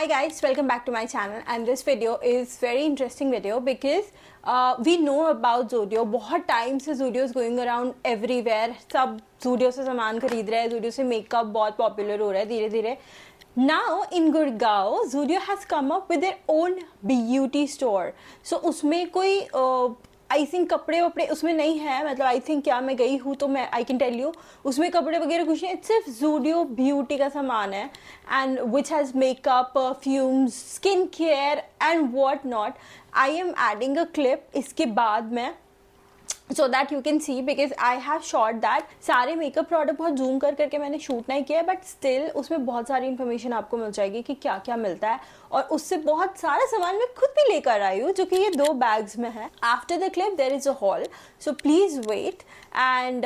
Hi guys, welcome back to my channel and this video is very interesting video because we know about Zudio. बहुत time से Zudio is going around everywhere. सब Zudio से सामान खरीद रहे हैं, Zudio से मेकअप बहुत पॉपुलर हो रहा है धीरे धीरे. Now in Gurgaon, Zudio has come up with their own beauty store. So उसमें कोई आई थिंक कपड़े वपड़े उसमें नहीं है, मतलब आई थिंक क्या मैं गई हूँ तो मैं आई कैन टेल यू उसमें कपड़े वगैरह कुछ नहीं, सिर्फ Zudio ब्यूटी का सामान है and which has makeup, perfumes, skin care and what not. I am adding a clip इसके बाद में so that you can see because I have shot that. सारे मेकअप प्रोडक्ट बहुत जूम कर करके मैंने शूट नहीं किया बट स्टिल उसमें बहुत सारी इन्फॉर्मेशन आपको मिल जाएगी कि क्या क्या मिलता है और उससे बहुत सारा सामान मैं खुद भी लेकर आई हूँ जो कि ये 2 बैग्स में है. After the clip there is a hole, so please wait and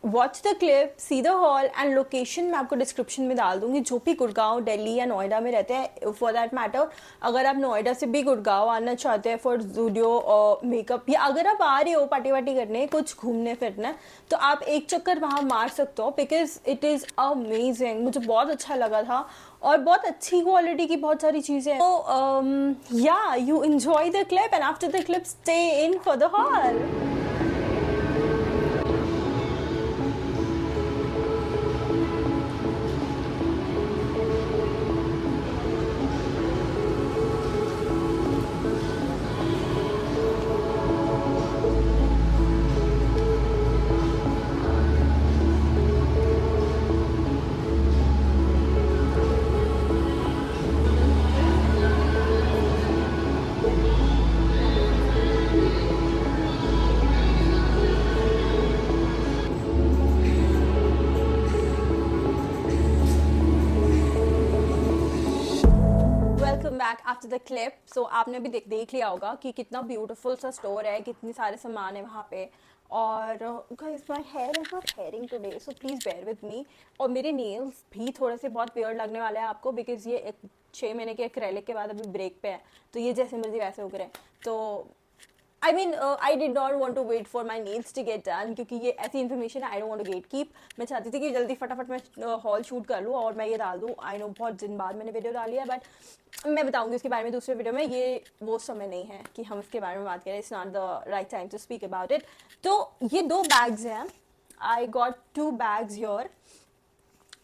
watch the clip, see the hole and location मैं आपको डिस्क्रिप्शन में डाल दूंगी. जो भी गुड़गांव, दिल्ली या नोएडा में रहते हैं फॉर दैट मैटर, अगर आप नोएडा से भी गुड़गांव आना चाहते हैं फॉर Zudio मेकअप या अगर आप आ रहे हो पार्टी वार्टी करने, कुछ घूमने फिरने, तो आप एक चक्कर वहाँ मार सकते हो बिकॉज इट इज़ अमेजिंग. मुझे बहुत अच्छा लगा था और बहुत अच्छी क्वालिटी की बहुत सारी चीज़ें. तो या you enjoy the clip and after the clip stay in for the hall. Back after the clip. So आपने भी देख लिया होगा कि कितना ब्यूटीफुल सा स्टोर है, कितने सारे सामान है वहाँ पे. और my hair is not hairing today so please bear with me. और मेरे नेल्स भी थोड़े से बहुत वियर्ड लगने वाले हैं आपको बिकॉज ये 6 महीने के एक्रेलिक के बाद अभी ब्रेक पे है, तो ये जैसे मर्जी वैसे हो गए. तो I mean, I did not want to wait for my nails to get done क्योंकि ये ऐसी information I don't want to gatekeep. मैं चाहती थी कि जल्दी फटाफट मैं हॉल शूट कर लूँ और मैं ये डाल दूँ. आई नो बहुत दिन बाद मैंने वीडियो डाली है बट मैं बताऊँगी उसके बारे में दूसरे वीडियो में. ये वो समय नहीं है कि हम उसके बारे में बात करें. It's not the right time to speak about it. तो ये 2 बैग्स हैं. आई गॉट 2 बैग्स हियर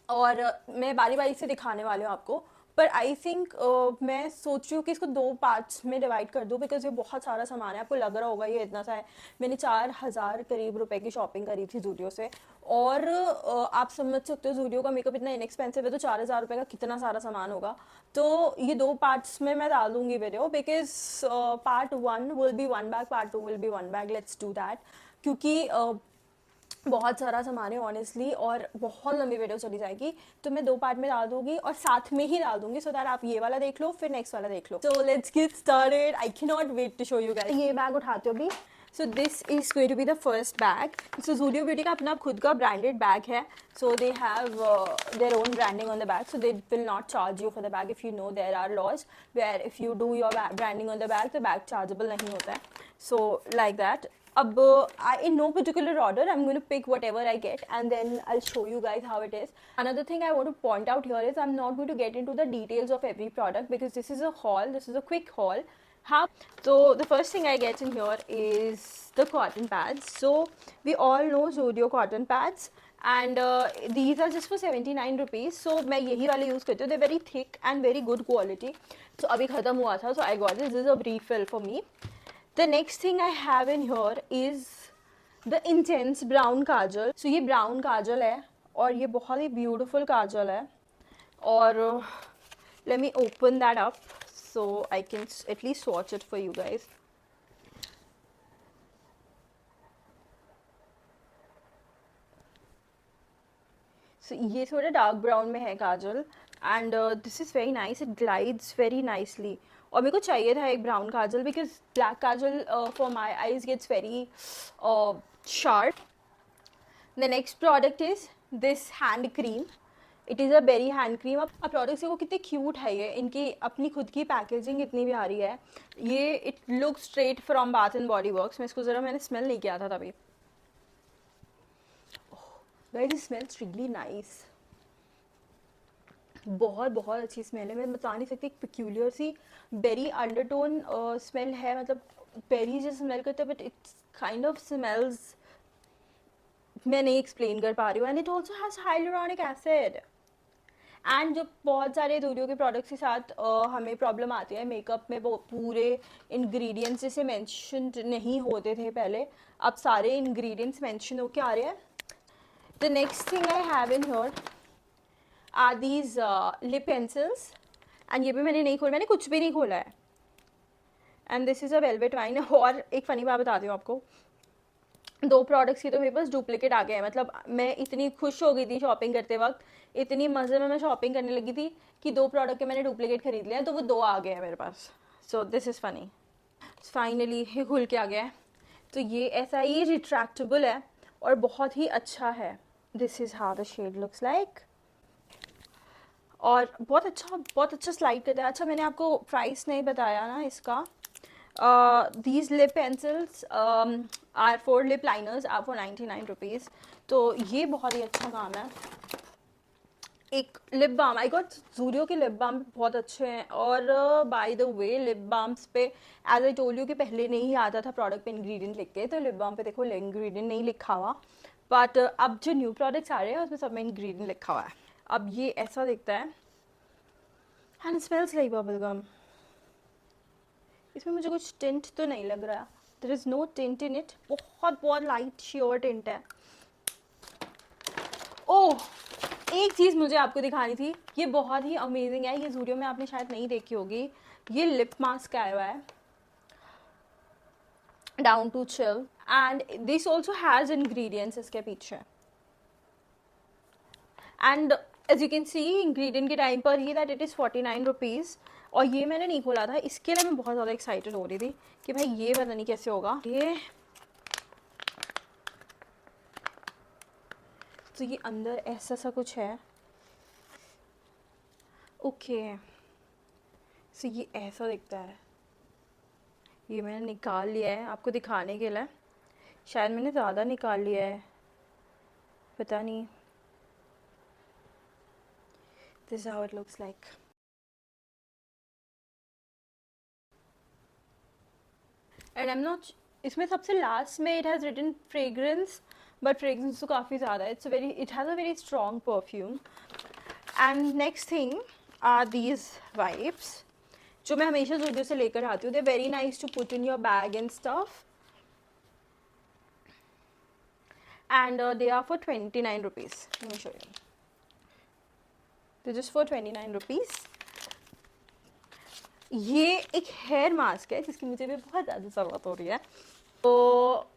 और मैं बारी बारी से दिखाने वाली हूँ आपको. पर आई थिंक मैं सोच रही हूँ कि इसको 2 पार्ट्स में डिवाइड कर दूँ बिकॉज ये बहुत सारा सामान है. आपको लग रहा होगा ये इतना सा है. मैंने 4000 करीब रुपए की शॉपिंग करी थी Zudio से और आप समझ सकते हो Zudio का मेकअप इतना इनएक्सपेंसिव है तो 4000 रुपये का कितना सारा सामान होगा. तो ये 2 पार्ट्स में मैं डाल दूँगी video because part 1 will be 1 bag, part 2 will be 1 bag. Let's do that क्योंकि बहुत सारा सामान है ऑनेस्टली और बहुत लंबी वीडियो चली जाएगी. तो मैं 2 पार्ट में डाल दूंगी और साथ में ही डाल दूंगी सो दैट आप ये वाला देख लो फिर नेक्स्ट वाला देख लो. So let's get started. I can not wait to show you guys. ये बैग उठाते हो भी. So this is going to be the first bag. So Zudio beauty का अपना खुद का ब्रांडेड बैग है. So they have their own branding on the bag so they will not charge you for the bag. If you know there are laws where if you do your branding on the bag तो bag chargeable नहीं होता है. So like that. अब in no particular order, I'm going to pick whatever I get and then I'll show you guys how it is. Another thing I want to point out here is I'm not going to get into the details of every product because this is a haul, this is a quick haul. So the first thing I get in here is the cotton pads. So we all know Zudio cotton pads and these are just for 79 rupees. So मैं यही वाले use करती हूँ. They're very thick and very good quality. So अभी ख़त्म हुआ था so I got this. This is a refill for me. The next thing I have in here is the intense brown Kajal. So ये brown काजल है और ये बहुत ही beautiful काजल है और let me open that up so I can at least swatch it for you guys. So ये थोड़ा dark brown में है काजल and this is very nice. It glides very nicely. और मेरे को चाहिए था एक brown kajal because black kajal for my eyes gets very sharp. The next product is this hand cream. It is a berry hand cream. अब products देखो कितने cute है ये. इनकी अपनी खुद की पैकेजिंग इतनी भी आ रही है. ये it look straight from bath and body works. मैं इसको ज़रा मैंने स्मेल नहीं किया था तभी. Guys, it smells really nice. बहुत बहुत अच्छी स्मेल है, मैं बता नहीं सकती, एक पिक्यूलियर सी बेरी अंडरटोन स्मेल है, मतलब बेरी जैसे स्मेल करता है, but it's kind of smells, मैं नहीं एक्सप्लेन कर पा रही हूँ। And it also has hyaluronic acid. And जो बहुत सारे जूडियो के प्रोडक्ट्स के साथ हमें प्रॉब्लम आती है मेकअप में, वो पूरे इंग्रेडिएंट्स जैसे मेंशन नहीं होते थे पहले, अब सारे इंग्रेडिएंट्स मेंशन होके आ रहे हैं। The next thing I have in here are these lip pencils, and ये भी मैंने नहीं खोला, मैंने कुछ भी नहीं खोला है। And this is a velvet wine. और एक फ़नी बात बताती हूँ आपको, 2 प्रोडक्ट्स की तो मेरे पास डुप्लीकेट आ गए हैं। मतलब मैं इतनी खुश हो गई थी शॉपिंग करते वक्त, इतनी मज़े में मैं शॉपिंग करने लगी थी कि 2 प्रोडक्ट के मैंने डुप्लीकेट खरीद लिया, तो वो 2 आ गए हैं मेरे पास। So this is funny. Finally ये खुल के आ गया है। तो ये ऐसा ही रिट्रैक्टेबल है और बहुत ही अच्छा है। This is how the shade looks like. और बहुत अच्छा स्लाइड करता है। अच्छा, मैंने आपको प्राइस नहीं बताया ना इसका। These lip pencils are for lip liners are for 99 rupees. तो ये बहुत ही अच्छा काम है। एक lip balm I got, Zudio के लिप बाम बहुत अच्छे हैं। और by the way lip balms पे एज आई टोल्ड यू कि पहले नहीं आता था प्रोडक्ट पे इंग्रेडिएंट लिख के, तो लिप बाम पे देखो इंग्रेडिएंट नहीं लिखा हुआ, बट अब जो न्यू प्रोडक्ट्स आ रहे हैं उसमें सब में इंग्रेडिएंट लिखा हुआ है। अब ये ऐसा दिखता है and smells like bubble gum. इसमें मुझे कुछ टिंट तो नहीं लग रहा, there is no tint in it, बहुत लाइट श्योर टिंट है। ओह, एक चीज़ मुझे आपको दिखानी थी, ये बहुत ही अमेजिंग है, ये ज़ूडियो में आपने शायद नहीं देखी होगी। ये लिप मास्क आया हुआ है, down to chill, and this also has ingredients इसके पीछे। And as you can see ingredient के टाइम पर ये दैट इट इज़ 49 रुपीज़। और ये मैंने नहीं खोला था, इसके लिए मैं बहुत ज़्यादा एक्साइटेड हो रही थी कि भाई ये पता नहीं कैसे होगा। ये तो ये अंदर ऐसा सा कुछ है। ओके, सो ये ऐसा दिखता है। ये मैंने निकाल लिया है आपको दिखाने के लिए, शायद मैंने ज़्यादा निकाल लिया है, पता नहीं। This is how it looks like. And I am not, इसमें सबसे लास्ट में it has written fragrance, but fragrance तो काफ़ी ज़्यादा है। It has a very strong perfume. And next thing are these wipes, जो मैं हमेशा ज़ूडियो से लेकर आती हूँ। They very nice to put in your bag and stuff, and they are for 29 rupees. Let me show you, they just for 29 rupees. ये एक hair mask है जिसकी मुझे भी बहुत ज़्यादा ज़रूरत हो रही है। तो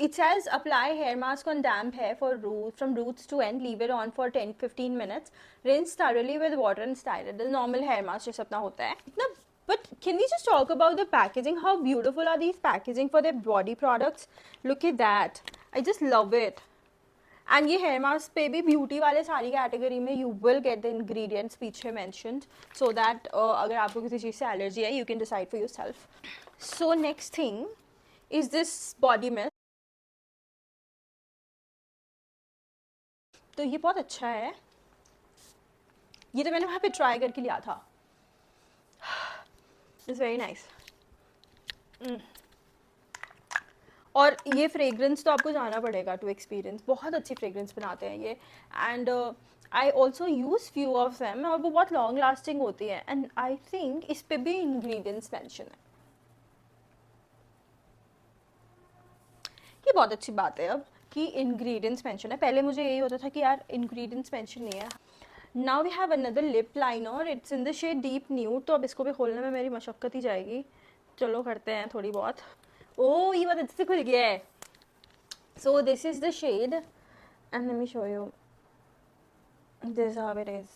it says apply hair mask on damp hair for root from roots to end, leave it on for 10-15 minutes, rinse thoroughly with water and style it. The normal hair mask जैसे अपना होता है इतना। But can we just talk about the packaging? How beautiful are these packaging for their body products? Look at that, I just love it. And ये hair mask पे भी beauty वाले सारी कैटेगरी में you will get the ingredients पीछे mentioned, so that अगर आपको किसी चीज़ से एलर्जी है you can decide for your self. So next thing is this body milk. तो ये बहुत अच्छा है, ये तो मैंने वहाँ पे ट्राई करके लिया था। It's very nice. और ये फ्रेग्रेंस तो आपको जाना पड़ेगा टू एक्सपीरियंस, बहुत अच्छी फ्रेग्रेंस बनाते हैं ये। And I also use few of them, और वो बहुत लॉन्ग लास्टिंग होती है। एंड आई थिंक इस पे भी इंग्रेडिएंट्स मेंशन है, ये बहुत अच्छी बात है अब कि इंग्रेडिएंट्स मेंशन है। पहले मुझे यही होता था कि यार इंग्रेडिएंट्स मेंशन नहीं है। Now we have another lip liner, it's in the shade deep nude. तो अब इसको भी खोलने में मेरी मशक्क़त ही जाएगी, चलो करते हैं थोड़ी बहुत। ओह, ये बहुत अच्छे से खुल गया है। So this is the shade and let me show you, this how it is.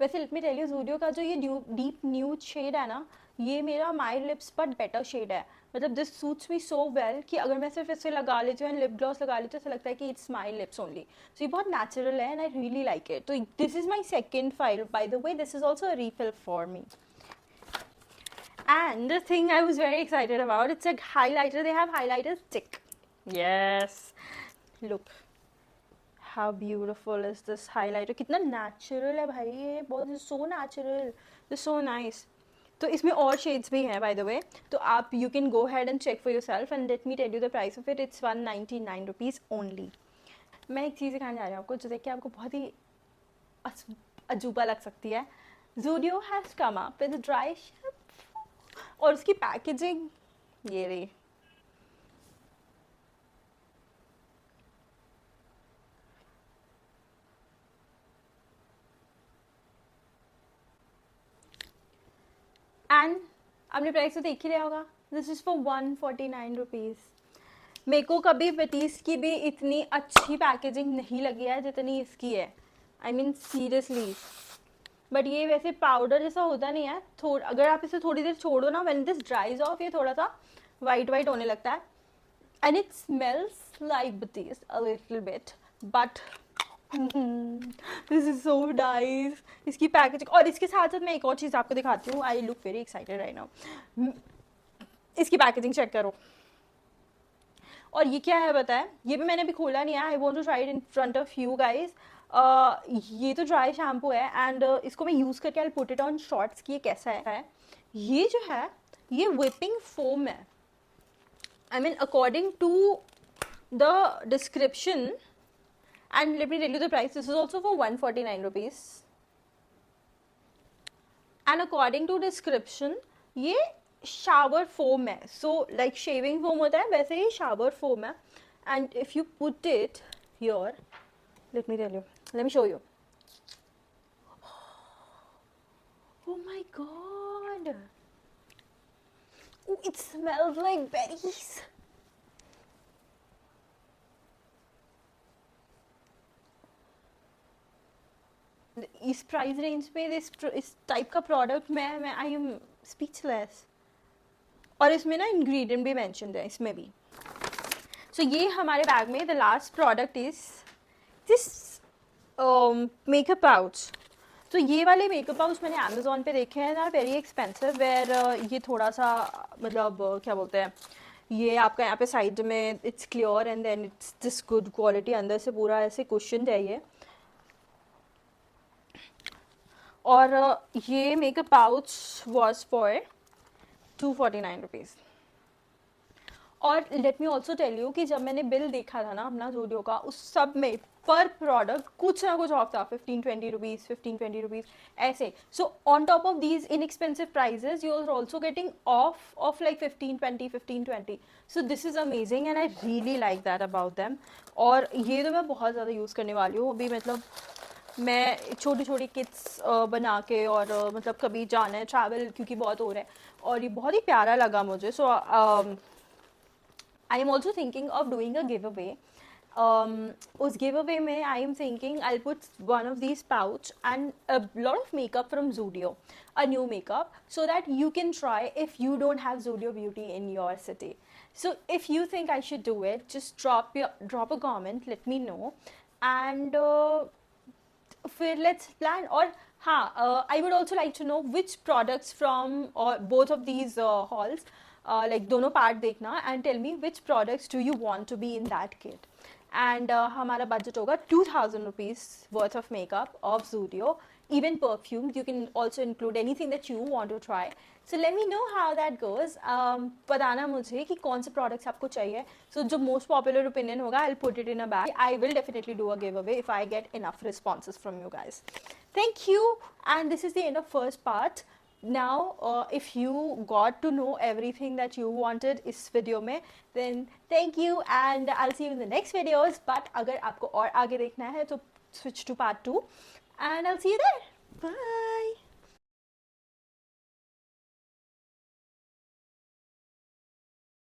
वैसे let me tell you, Zudio का जो ये डीप न्यूड शेड है ना, ये मेरा my lips but better shade है। मतलब this suits me so well कि अगर मैं सिर्फ इसे लगा लेती हूँ एंड लिप ग्लॉस लगा लेती हूँ, ऐसा लगता है कि it's my lips only. So ये बहुत नेचुरल है and I really like it. तो this is my second file, by the way this is also a refill for me. And the thing I was very excited about, it's a highlighter. They have highlighter stick. Yes. Look how beautiful is this highlighter, कितना natural है भाई ये, बहुत so natural, so nice. तो इसमें और shades भी हैं बाय द वे, तो आप you can go head and check for yourself and let me tell you the price of it, it's 199 rupees only. मैं एक चीज़ दिखाने जा रही हूँ आपको जो देख के आपको बहुत ही अजूबा लग सकती है। Zudio has come up with dry shampoo और उसकी पैकेजिंग ये रही। एंड आपने प्राइस तो देख ही लिया होगा, दिस इज़ फॉर 149 रुपीज़। मेरे को कभी बेटीज की भी इतनी अच्छी पैकेजिंग नहीं लगी है जितनी इसकी है, आई मीन सीरियसली। बट ये वैसे पाउडर जैसा होता नहीं है, अगर आप इसे थोड़ी देर छोड़ो ना, व्हेन दिस ड्राइज ऑफ ये थोड़ा सा वाइट वाइट होने लगता है एंड इट स्मेल्स लाइक बेटीज a little bit, but this is so nice. इसकी पैकेजिंग, और इसके साथ साथ मैं एक और चीज़ आपको दिखाती हूँ, I look very excited right now. इसकी पैकेजिंग चेक करो, और ये क्या है बताए, ये भी मैंने अभी खोला नहीं है, I want to try it in front of you guys. ये तो ड्राई शैम्पू है एंड इसको मैं यूज़ करके I put it on shorts की, ये कैसा है, ये जो है ये whipping foam है, I mean according to the description and let me tell you the price, this is also for 149 rupees and according to description ये शावर फोम है, सो लाइक शेविंग फोम होता है वैसे ही शावर फोम है, and if you put it here, let me tell you, let me show you. Oh my god, oh, it smells like berries. इस price range पे इस type का product मैं आई एम स्पीचलेस। और इसमें ना ingredient भी मेंशन है इसमें भी। सो ये हमारे बैग में the last product is this makeup pouch. तो ये वाले मेकअप पाउच मैंने अमेजोन पे देखे हैं, वेरी एक्सपेंसिव, वेर ये थोड़ा सा मतलब क्या बोलते हैं, ये आपका यहाँ पे साइड में it's clear and then it's this good quality, अंदर से पूरा ऐसे कुशन है ये। और ये makeup pouch was for 249 rupees. और let me also tell you कि जब मैंने बिल देखा था ना अपना ज़ूडियो का, उस सब में पर प्रोडक्ट कुछ ना कुछ ऑफ था, 15-20 रुपीज़, 15-20 रुपीज़ ऐसे। So on top of these inexpensive prices you are also getting off like 15-20 so this is amazing and I really like that about them. और ये तो मैं बहुत ज़्यादा यूज़ करने वाली हूँ अभी, मतलब मैं छोटी छोटी किट्स बना के, और मतलब कभी जाना है ट्रैवल क्योंकि बहुत हो रहा है, और ये बहुत ही प्यारा लगा मुझे। So I am also thinking of doing a giveaway. उस गिव अवे में I am thinking I put one of these pouch and a lot of makeup from Zudio, a new makeup, so that you can try if you don't have Zudio Beauty in your city. So if you think I should do it, just drop a comment, let me know, and फिर let's plan. और हाँ, I would also like to know which products from और both of these halls, like दोनों part देखना and tell me which products do you want to be in that kit. And हमारा budget होगा 2000 rupees worth of makeup of Zudio, even perfumes. You can also include anything that you want to try. So let me know how that goes. बताना मुझे कि कौन से products आपको चाहिए. So जो most popular opinion होगा, I'll put it in a bag. I will definitely do a giveaway if I get enough responses from you guys. Thank you. And this is the end of first part. Now, if you got to know everything that you wanted इस video में, then thank you and I'll see you in the next videos. But अगर आपको और आगे देखना है तो switch to part 2 and I'll see you there. Bye.